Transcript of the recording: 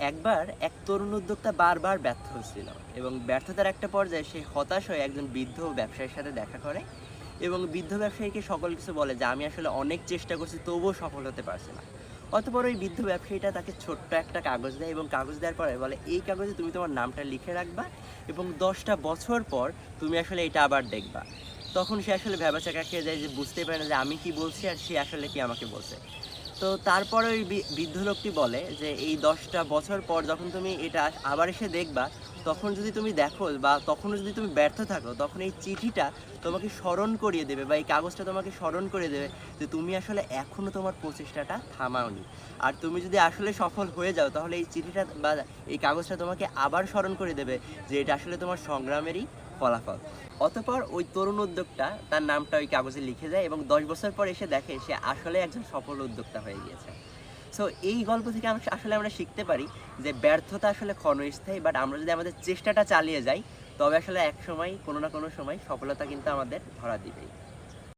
একবার এক তরুণ উদ্যোক্তা বারবার ব্যর্থ হচ্ছিল এবং ব্যর্থতার একটা পর্যায়ে সে হতাশ হয়ে একজন বৃদ্ধ ব্যবসায়ীর সাথে দেখা করে এবং বৃদ্ধ ব্যবসায়ীকে সকল কিছু বলে যে আমি আসলে অনেক চেষ্টা করছি তবুও সফল হতে পারছি না। অতঃপর ওই বৃদ্ধ ব্যবসায়ীটা তাকে ছোট্ট একটা কাগজ দেয় এবং কাগজ দেওয়ার পরে বলে এই কাগজে তুমি তোমার নামটা লিখে রাখবা এবং 10টা বছর পর তুমি আসলে এটা আবার দেখবা। তখন সে আসলে ভ্যাবাচ্যাকা খেয়ে যায় যে বুঝতেই পারে না যে আমি কি বলছি আর সে আসলে কি আমাকে বলছে। তো তারপরে ওই বৃদ্ধ লোকটি বলে যে এই 10টা বছর পর যখন তুমি এটা আবার এসে দেখবা, তখন যদি তুমি দেখো বা তখনও যদি তুমি ব্যর্থ থাকো, তখন এই চিঠিটা তোমাকে স্মরণ করিয়ে দেবে বা এই কাগজটা তোমাকে স্মরণ করে দেবে যে তুমি আসলে এখনও তোমার প্রচেষ্টাটা থামাওনি। আর তুমি যদি আসলে সফল হয়ে যাও তাহলে এই চিঠিটা বা এই কাগজটা তোমাকে আবার স্মরণ করে দেবে যে এটা আসলে তোমার সংগ্রামেরই ফলাফল। অতঃপর ওই তরুণ উদ্যোক্তা তার নামটা ওই কাগজে লিখে যায় এবং 10 বছর পর এসে দেখে সে আসলে একজন সফল উদ্যোক্তা হয়ে গিয়েছে। সো এই গল্প থেকে আসলে আমরা শিখতে পারি যে ব্যর্থতা আসলে ক্ষণস্থায়ী, বাট আমরা যদি আমাদের চেষ্টাটা চালিয়ে যাই তবে আসলে এক সময় কোনো না কোনো সময় সফলতা কিন্তু আমাদের ধরা দিবেই।